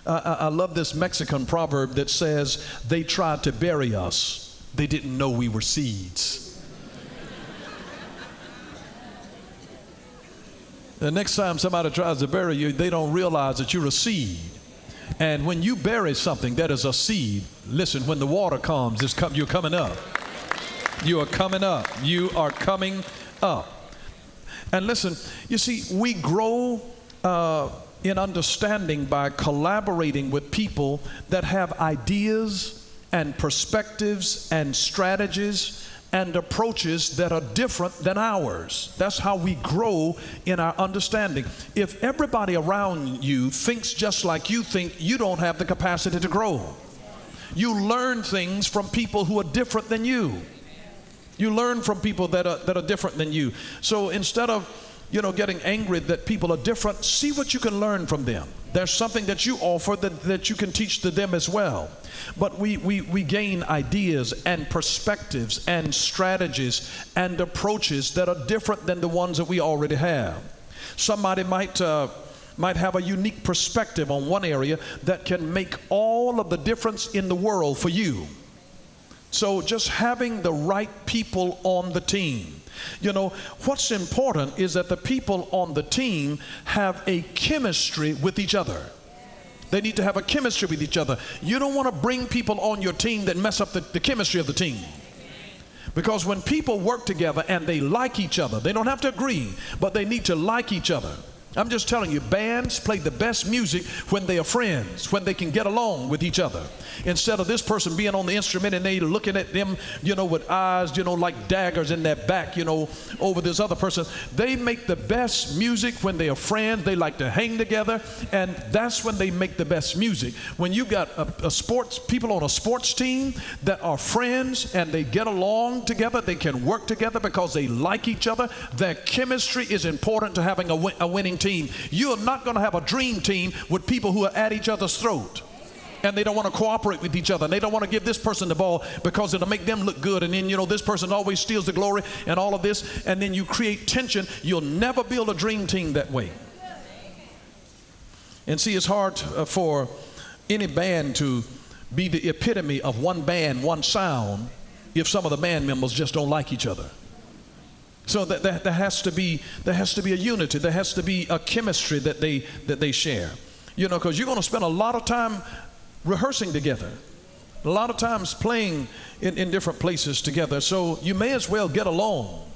I love this Mexican proverb that says, they tried to bury us. They didn't know we were seeds. The next time somebody tries to bury you, they don't realize that you're a seed. And when you bury something that is a seed, listen, when the water comes, you're coming up. You are coming up. You are coming up. And listen, you see, we grow in understanding by collaborating with people that have ideas and perspectives and strategies and approaches that are different than ours. That's how we grow in our understanding. If everybody around you thinks just like you think, you don't have the capacity to grow. You learn things from people who are different than you. You learn from people that are different than you. So instead of getting angry that people are different, see what you can learn from them. There's something that you offer that you can teach to them as well. But we gain ideas and perspectives and strategies and approaches that are different than the ones that we already have. Somebody might have a unique perspective on one area that can make all of the difference in the world for you. So just having the right people on the team. What's important is that the people on the team have a chemistry with each other. They need to have a chemistry with each other. You don't want to bring people on your team that mess up the chemistry of the team. Because when people work together and they like each other, they don't have to agree, but they need to like each other. I'm just telling you, bands play the best music when they are friends, when they can get along with each other. Instead of this person being on the instrument and they looking at them, with eyes, like daggers in their back, over this other person. They make the best music when they are friends. They like to hang together, and that's when they make the best music. When you got people on a sports team that are friends and they get along together, they can work together because they like each other. Their chemistry is important to having a winning team. You are not going to have a dream team with people who are at each other's throat and they don't want to cooperate with each other and they don't want to give this person the ball because it'll make them look good, and then this person always steals the glory and all of this, and then you create tension. You'll never build a dream team that way. And see, it's hard for any band to be the epitome of one band, one sound, if some of the band members just don't like each other. So there has to be a unity. There has to be a chemistry that they share. Because you're going to spend a lot of time rehearsing together, a lot of times playing in different places together. So you may as well get along.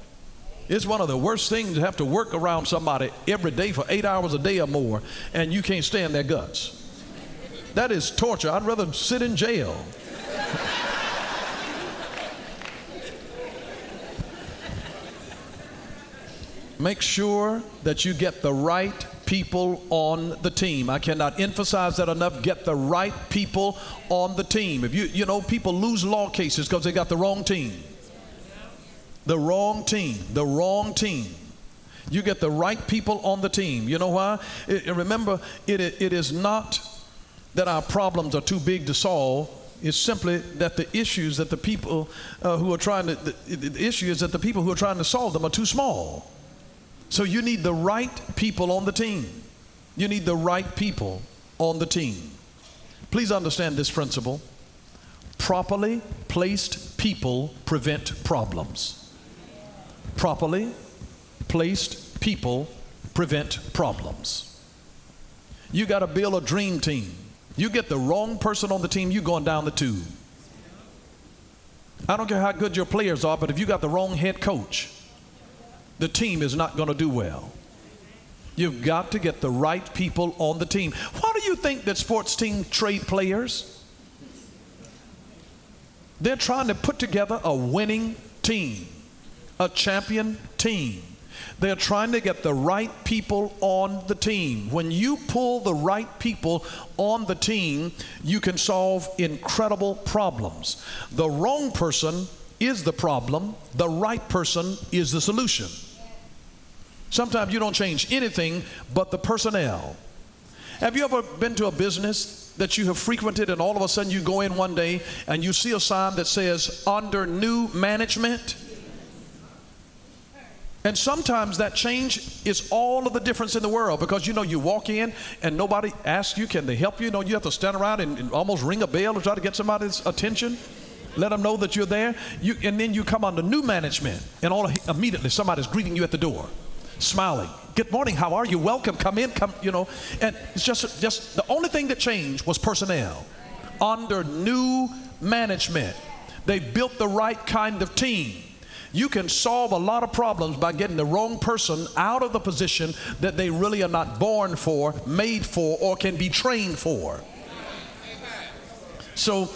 It's one of the worst things to have to work around somebody every day for 8 hours a day or more, and you can't stand their guts. That is torture. I'd rather sit in jail. Make sure that you get the right people on the team. I cannot emphasize that enough. Get the right people on the team. If people lose law cases because they got the wrong team. The wrong team. The wrong team. You get the right people on the team. You know why? Remember, it is not that our problems are too big to solve. It's simply that the issues that the people who are trying to, the issue is that the people who are trying to solve them are too small. So you need the right people on the team. You need the right people on the team. Please understand this principle. Properly placed people prevent problems. Properly placed people prevent problems. You got to build a dream team. You get the wrong person on the team, you're going down the tube. I don't care how good your players are, but if you got the wrong head coach, the team is not going to do well. You've got to get the right people on the team. Why do you think that sports teams trade players? They're trying to put together a winning team, a champion team. They're trying to get the right people on the team. When you pull the right people on the team, you can solve incredible problems. The wrong person is the problem. The right person is the solution. Sometimes you don't change anything but the personnel. Have you ever been to a business that you have frequented and all of a sudden you go in one day and you see a sign that says under new management? And sometimes that change is all of the difference in the world, because you walk in and nobody asks you, can they help you? You have to stand around and almost ring a bell to try to get somebody's attention, let them know that you're there. And then you come under new management, and immediately somebody's greeting you at the door, smiling. Good morning, how are you? Welcome, come in, And it's just the only thing that changed was personnel. Under new management, they built the right kind of team. You can solve a lot of problems by getting the wrong person out of the position that they really are not born for, made for, or can be trained for. So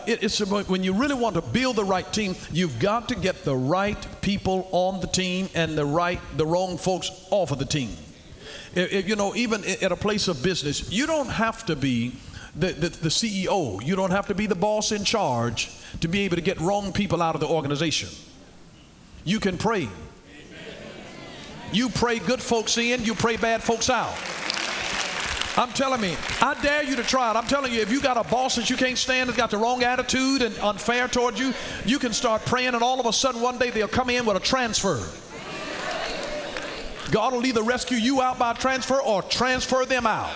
it's about, when you really want to build the right team, you've got to get the right people on the team and the wrong folks off of the team. Even at a place of business, you don't have to be the CEO. You don't have to be the boss in charge to be able to get wrong people out of the organization. You can pray. You pray good folks in, you pray bad folks out. I'm telling you, I dare you to try it. I'm telling you, if you got a boss that you can't stand, that's got the wrong attitude and unfair toward you, you can start praying, and all of a sudden one day they'll come in with a transfer. God will either rescue you out by transfer or transfer them out.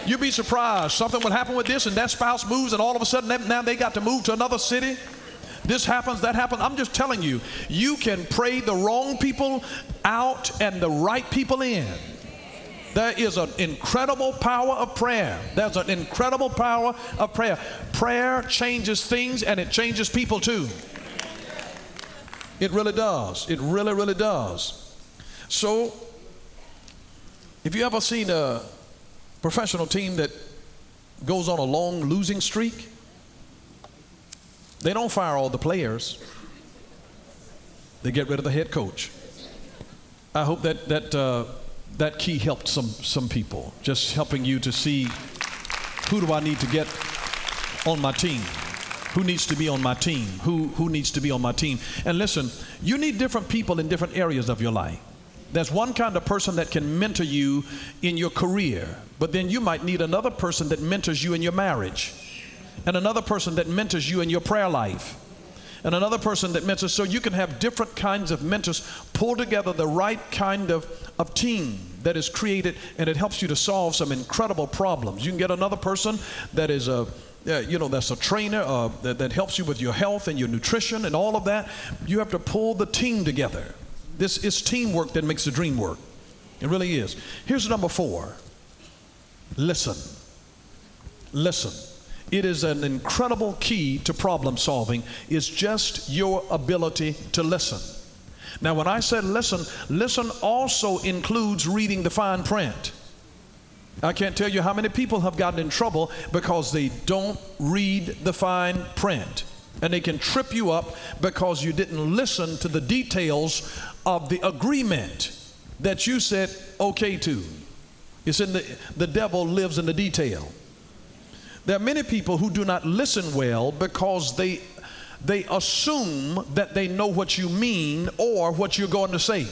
You'll be surprised. Something will happen with this, and that spouse moves, and all of a sudden now they got to move to another city. This happens, that happens. I'm just telling you, you can pray the wrong people out and the right people in. There is an incredible power of prayer. There's an incredible power of prayer. Prayer changes things, and it changes people too. It really does. It really, really does. So, if you ever seen a professional team that goes on a long losing streak, they don't fire all the players. They get rid of the head coach. I hope that key helped some people, just helping you to see, who do I need to get on my team? Who needs to be on my team? Who needs to be on my team? And listen, you need different people in different areas of your life. There's one kind of person that can mentor you in your career, but then you might need another person that mentors you in your marriage, and another person that mentors you in your prayer life, and another person that mentors. So you can have different kinds of mentors pull together the right kind of team that is created, and it helps you to solve some incredible problems. You can get another person that is that's a trainer that helps you with your health and your nutrition and all of that. You have to pull the team together. This is teamwork that makes the dream work. It really is. Here's number 4. Listen. Listen. It is an incredible key to problem solving, is just your ability to listen. Now, when I said listen, listen also includes reading the fine print. I can't tell you how many people have gotten in trouble because they don't read the fine print. And they can trip you up because you didn't listen to the details of the agreement that you said okay to. It's in the devil lives in the detail. There are many people who do not listen well because they assume that they know what you mean or what you're going to say.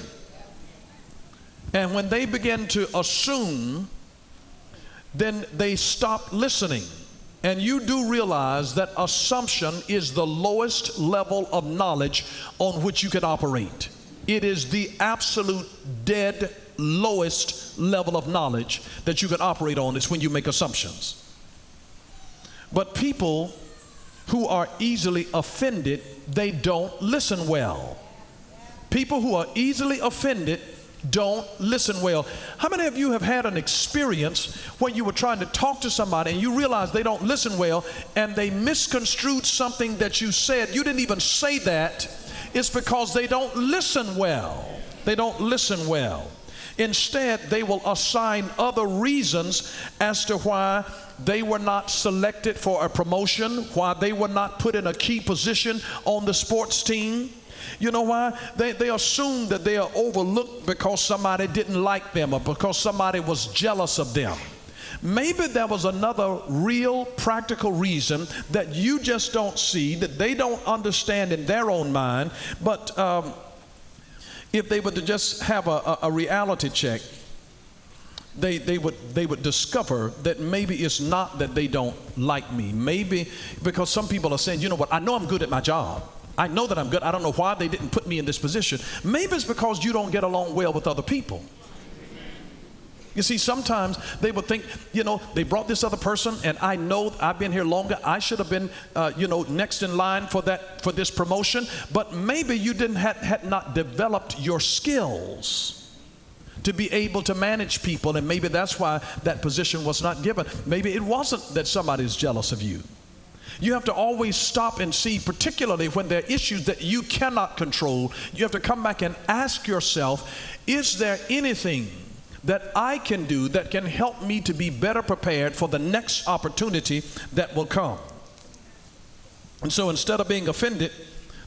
And when they begin to assume, then they stop listening. And you do realize that assumption is the lowest level of knowledge on which you can operate. It is the absolute dead lowest level of knowledge that you can operate on, is when you make assumptions. But people who are easily offended, they don't listen well. People who are easily offended don't listen well. How many of you have had an experience when you were trying to talk to somebody and you realized they don't listen well, and they misconstrued something that you said? You didn't even say that. It's because they don't listen well. They don't listen well. Instead, they will assign other reasons as to why they were not selected for a promotion, why they were not put in a key position on the sports team. You know why? They assume that they are overlooked because somebody didn't like them or because somebody was jealous of them. Maybe there was another real practical reason that you just don't see, that they don't understand in their own mind. But if they were to just have a reality check, they would discover that maybe it's not that they don't like me. Maybe because some people are saying, you know what, I know I'm good at my job. I know that I'm good. I don't know why they didn't put me in this position. Maybe it's because you don't get along well with other people. You see, sometimes they would think, they brought this other person, and I know I've been here longer. I should have been, next in line for this promotion. But maybe you had not developed your skills to be able to manage people, and maybe that's why that position was not given. Maybe it wasn't that somebody's jealous of you. You have to always stop and see, particularly when there are issues that you cannot control, you have to come back and ask yourself, is there anything that I can do that can help me to be better prepared for the next opportunity that will come? And so instead of being offended,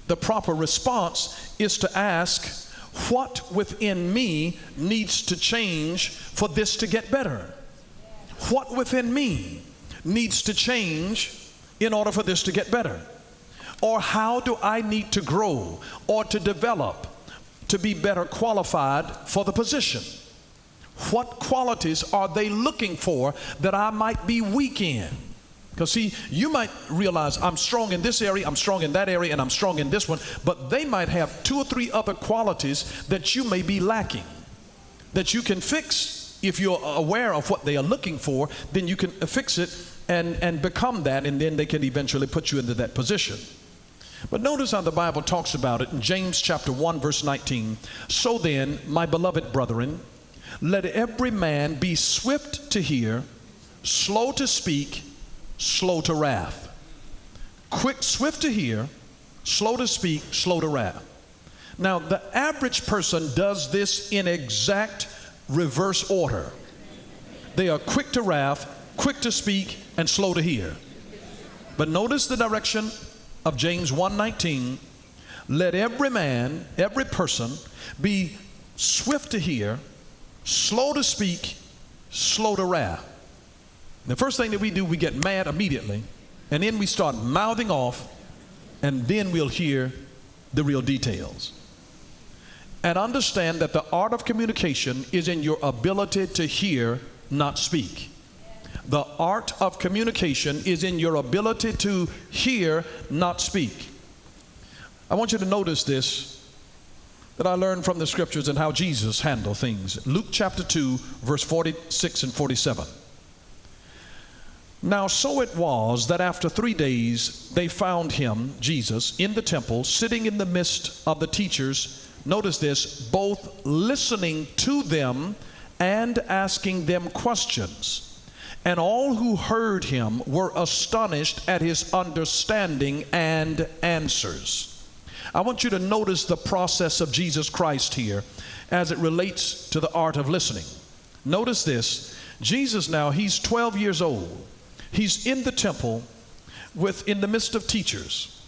the proper response is to ask, what within me needs to change for this to get better? What within me needs to change in order for this to get better? Or how do I need to grow or to develop to be better qualified for the position? What qualities are they looking for that I might be weak in? Because see, you might realize I'm strong in this area, I'm strong in that area, and I'm strong in this one, but they might have 2 or 3 other qualities that you may be lacking, that you can fix. If you're aware of what they are looking for, then you can fix it and become that, and then they can eventually put you into that position. But notice how the Bible talks about it in James chapter 1 verse 19. So then, my beloved brethren, let every man be swift to hear, slow to speak, slow to wrath. Swift to hear, slow to speak, slow to wrath. Now, the average person does this in exact reverse order. They are quick to wrath, quick to speak, and slow to hear. But notice the direction of James 1:19. Let every man, every person, be swift to hear, slow to speak, slow to wrath. The first thing that we do, we get mad immediately, and then we start mouthing off, and then we'll hear the real details. And understand that the art of communication is in your ability to hear, not speak. The art of communication is in your ability to hear, not speak. I want you to notice this, that I learned from the scriptures and how Jesus handled things. Luke chapter 2, verse 46 and 47. Now so it was that after 3 days they found him, Jesus, in the temple, sitting in the midst of the teachers. Notice this, both listening to them and asking them questions. And all who heard him were astonished at his understanding and answers. I want you to notice the process of Jesus Christ here as it relates to the art of listening. Notice this, Jesus now, he's 12 years old. He's in the temple in the midst of teachers,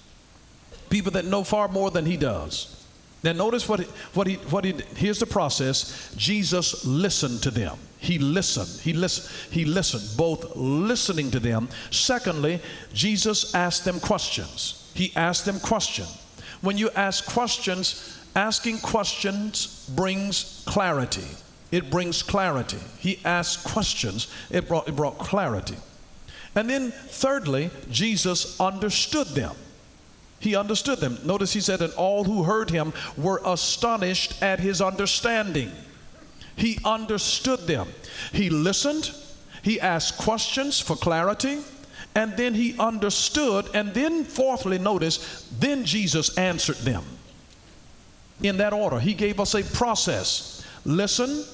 people that know far more than he does. Now notice here's the process. Jesus listened to them. He listened, both listening to them. Secondly, Jesus asked them questions. He asked them questions. When you ask questions, asking questions brings clarity. It brings clarity. He asked questions, it brought clarity. And then thirdly, Jesus understood them. He understood them. Notice he said, and all who heard him were astonished at his understanding. He understood them. He listened. He asked questions for clarity. And then he understood. And then fourthly, notice, then Jesus answered them. In that order, he gave us a process. Listen,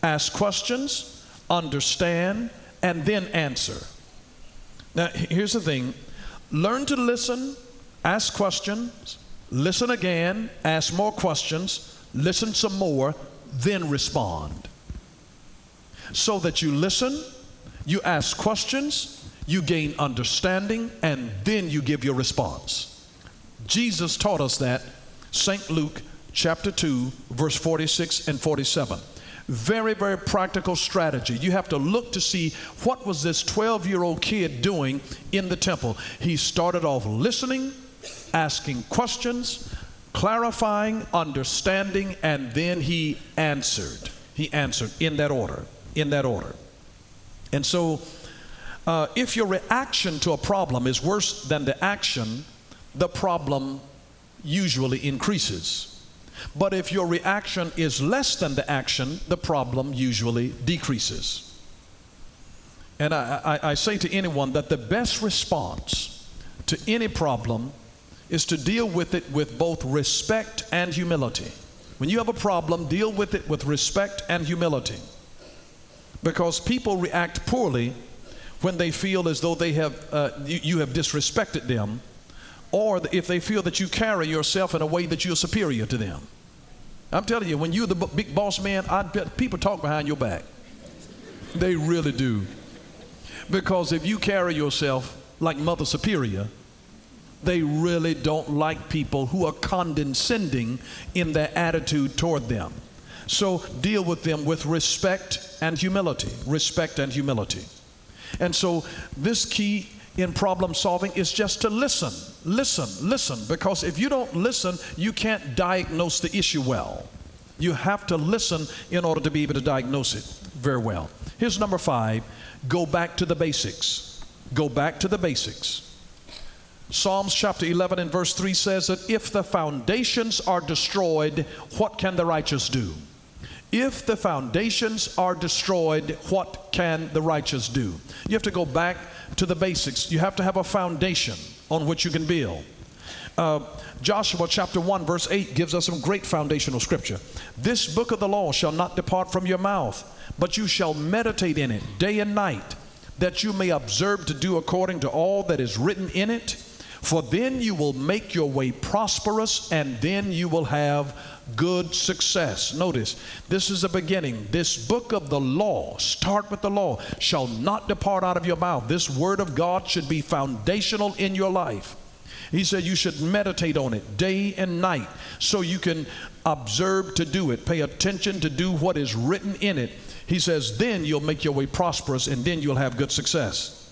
ask questions, understand, and then answer. Now, here's the thing. Learn to listen, ask questions, listen again, ask more questions, listen some more, then respond. So that you listen, you ask questions, you gain understanding, and then you give your response. Jesus taught us that, St. Luke chapter 2, verse 46 and 47. Very, very practical strategy. You have to look to see what was this 12-year-old kid doing in the temple. He started off listening, asking questions, clarifying, understanding, and then he answered. He answered in that order, in that order. And so if your reaction to a problem is worse than the action, the problem usually increases. But if your reaction is less than the action, the problem usually decreases. And I say to anyone that the best response to any problem is to deal with it with both respect and humility. When you have a problem, deal with it with respect and humility. Because people react poorly when they feel as though they have you have disrespected them, or if they feel that you carry yourself in a way that you're superior to them. I'm telling you, when you're the big boss man, I bet people talk behind your back. They really do. Because if you carry yourself like Mother Superior, they really don't like people who are condescending in their attitude toward them. So deal with them with respect and humility. Respect and humility. And so this key in problem solving is just to listen. Listen. Because if you don't listen, you can't diagnose the issue well. You have to listen in order to be able to diagnose it very well. Here's number 5. Go back to the basics. Go back to the basics. Psalms chapter 11 and verse 3 says that if the foundations are destroyed, what can the righteous do? If the foundations are destroyed, what can the righteous do? You have to go back to the basics. You have to have a foundation on which you can build. Joshua chapter 1 verse 8 gives us some great foundational scripture. This book of the law shall not depart from your mouth, but you shall meditate in it day and night, that you may observe to do according to all that is written in it. For then you will make your way prosperous, and then you will have good success. Notice, this is the beginning. This book of the law, start with the law, shall not depart out of your mouth. This word of God should be foundational in your life. He said you should meditate on it day and night so you can observe to do it. Pay attention to do what is written in it. He says, then you'll make your way prosperous, and then you'll have good success.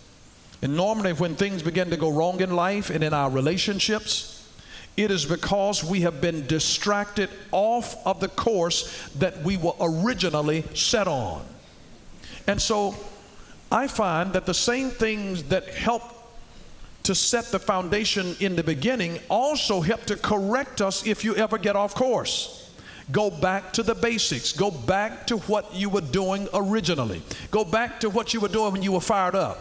And normally when things begin to go wrong in life and in our relationships, it is because we have been distracted off of the course that we were originally set on. And so I find that the same things that help to set the foundation in the beginning also help to correct us if you ever get off course. Go back to the basics. Go back to what you were doing originally. Go back to what you were doing when you were fired up,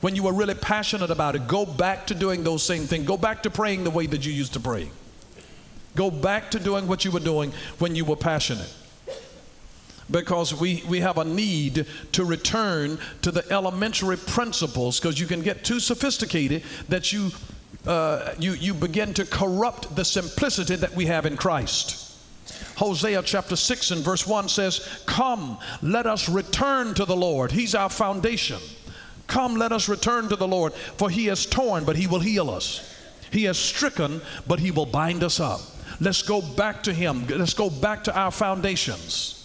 when you were really passionate about it. Go back to doing those same things. Go back to praying the way that you used to pray. Go back to doing what you were doing when you were passionate. Because we have a need to return to the elementary principles, because you can get too sophisticated that you begin to corrupt the simplicity that we have in Christ. Hosea chapter 6 and verse 1 says, come, let us return to the Lord. He's our foundation. Come, let us return to the Lord, for he has torn, but he will heal us. He has stricken, but he will bind us up. Let's go back to him. Let's go back to our foundations.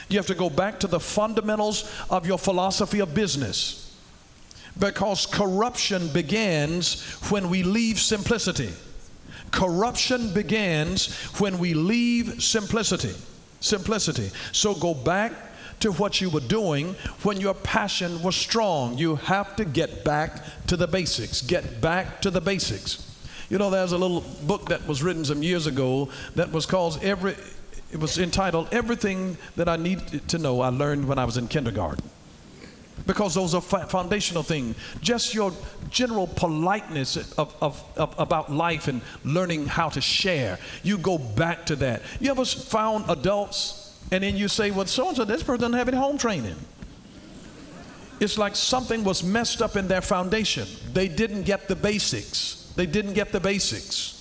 You have to go back to the fundamentals of your philosophy of business, because corruption begins when we leave simplicity. Corruption begins when we leave simplicity. So go back to what you were doing when your passion was strong. You have to get back to the basics. Get back to the basics. You know, there's a little book that was written some years ago that was called it was entitled "Everything That I Need to Know I Learned When I Was in Kindergarten." Because those are foundational things. Just your general politeness about life and learning how to share. You go back to that. You ever found adults and then you say, well, so-and-so, this person doesn't have any home training. It's like something was messed up in their foundation. They didn't get the basics. They didn't get the basics.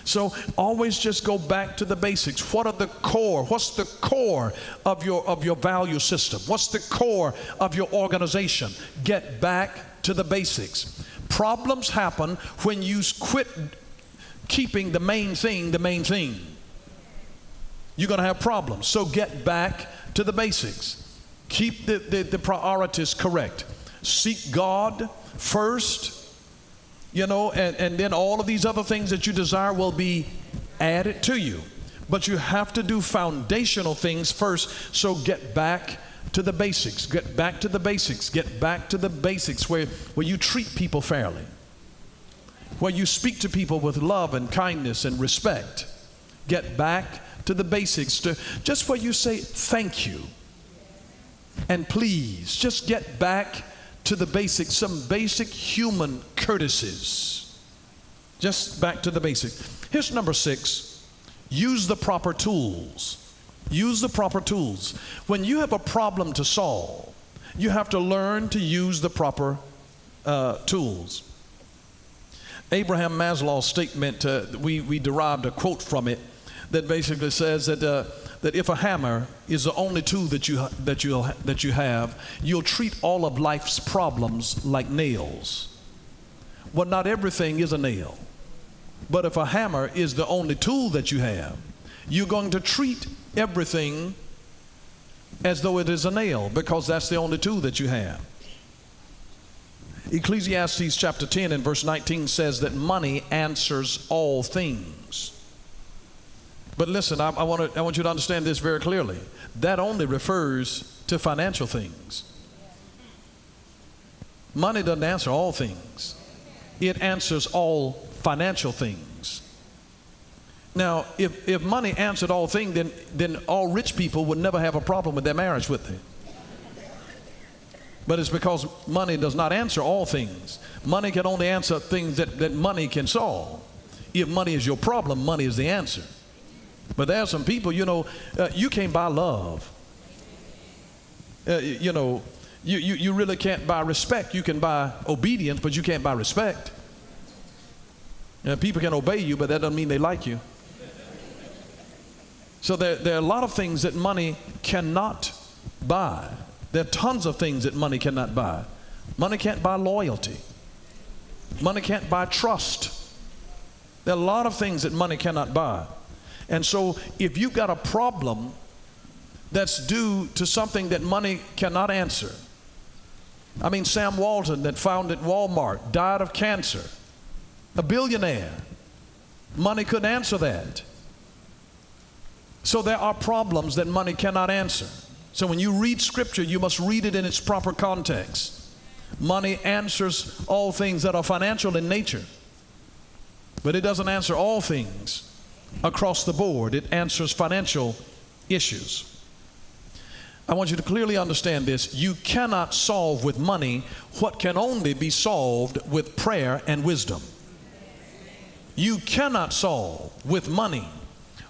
So always just go back to the basics. What are the core? What's the core of your value system? What's the core of your organization? Get back to the basics. Problems happen when you quit keeping the main thing the main thing. You're going to have problems. So get back to the basics. Keep the priorities correct. Seek God first. You know, and then all of these other things that you desire will be added to you. But you have to do foundational things first. So get back to the basics. Get back to the basics. Get back to the basics where you treat people fairly. where you speak to people with love and kindness and respect. Get back to the basics, just where you say thank you and please. Just get back to the basics, some basic human courtesies. Just back to the basics. Here's number 6. Use the proper tools. Use the proper tools. When you have a problem to solve, you have to learn to use the proper tools. Abraham Maslow's statement, we derived a quote from it that basically says that if a hammer is the only tool that you have, you'll treat all of life's problems like nails. Well, not everything is a nail, but if a hammer is the only tool that you have, you're going to treat everything as though it is a nail, because that's the only tool that you have. Ecclesiastes chapter 10 and verse 19 says that money answers all things. But listen, I want you to understand this very clearly. That only refers to financial things. Money doesn't answer all things. It answers all financial things. Now, if money answered all things, then all rich people would never have a problem with their marriage, would they? But it's because money does not answer all things. Money can only answer things that money can solve. If money is your problem, money is the answer. But there are some people, you can't buy love. You really can't buy respect. You can buy obedience, but you can't buy respect. People can obey you, but that doesn't mean they like you. So there are a lot of things that money cannot buy. There are tons of things that money cannot buy. Money can't buy loyalty. Money can't buy trust. There are a lot of things that money cannot buy. And so if you've got a problem that's due to something that money cannot answer. I mean, Sam Walton that founded Walmart died of cancer. A billionaire. Money couldn't answer that. So there are problems that money cannot answer. So when you read scripture, you must read it in its proper context. Money answers all things that are financial in nature, but it doesn't answer all things across the board. It answers financial issues. I want you to clearly understand this. You cannot solve with money what can only be solved with prayer and wisdom. You cannot solve with money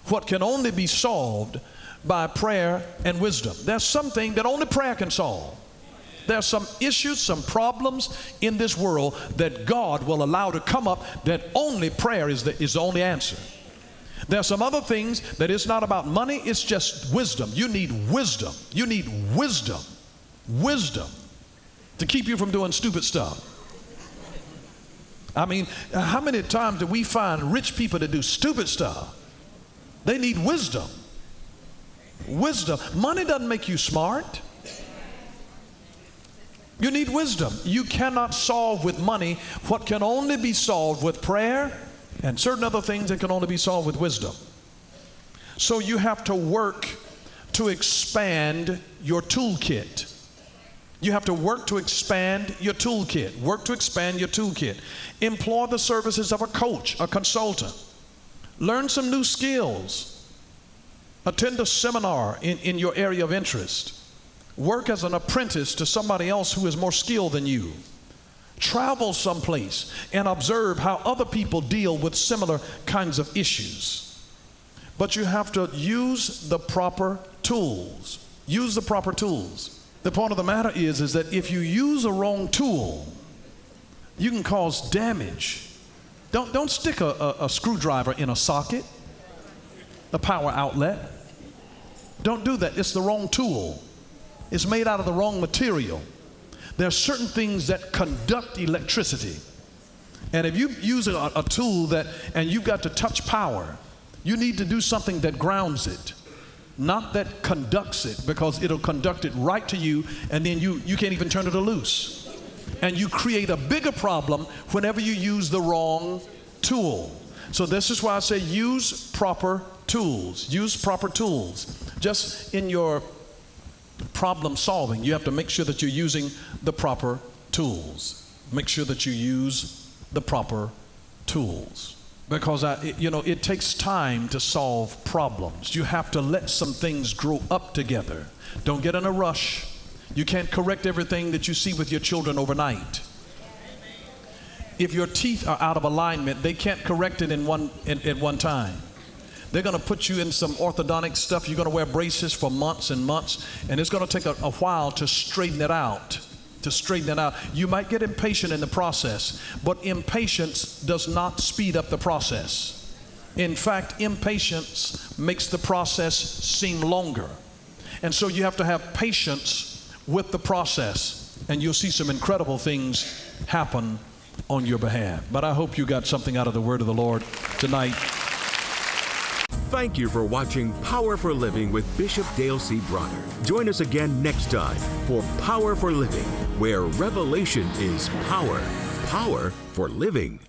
what can only be solved by prayer and wisdom. There's something that only prayer can solve. There's some issues, some problems in this world that God will allow to come up that only prayer is the only answer. There are some other things that it's not about money, it's just wisdom. You need wisdom. You need wisdom. Wisdom to keep you from doing stupid stuff. I mean, how many times do we find rich people that do stupid stuff? They need wisdom. Wisdom. Money doesn't make you smart. You need wisdom. You cannot solve with money what can only be solved with prayer and certain other things that can only be solved with wisdom. So you have to work to expand your toolkit. You have to work to expand your toolkit. Work to expand your toolkit. Employ the services of a coach, a consultant. Learn some new skills. Attend a seminar in your area of interest. Work as an apprentice to somebody else who is more skilled than you. Travel someplace and observe how other people deal with similar kinds of issues. But you have to use the proper tools. Use the proper tools. The point of the matter is that if you use a wrong tool, you can cause damage. Don't stick a screwdriver in a socket, a power outlet. Don't do that. It's the wrong tool. It's made out of the wrong material. There are certain things that conduct electricity. And if you use a tool and you've got to touch power, you need to do something that grounds it, not that conducts it, because it'll conduct it right to you, and then you can't even turn it loose. And you create a bigger problem whenever you use the wrong tool. So this is why I say use proper tools. Use proper tools. Just in your problem solving, you have to make sure that you're using the proper tools. Make sure that you use the proper tools. Because it takes time to solve problems. You have to let some things grow up together. Don't get in a rush. You can't correct everything that you see with your children overnight. If your teeth are out of alignment, they can't correct it at one time. They're going to put you in some orthodontic stuff. You're going to wear braces for months and months, and it's going to take a while to straighten it out. You might get impatient in the process, but impatience does not speed up the process. In fact, impatience makes the process seem longer. And so you have to have patience with the process, and you'll see some incredible things happen on your behalf. But I hope you got something out of the word of the Lord tonight. Thank you for watching Power for Living with Bishop Dale C. Bronner. Join us again next time for Power for Living, where revelation is power. Power for living.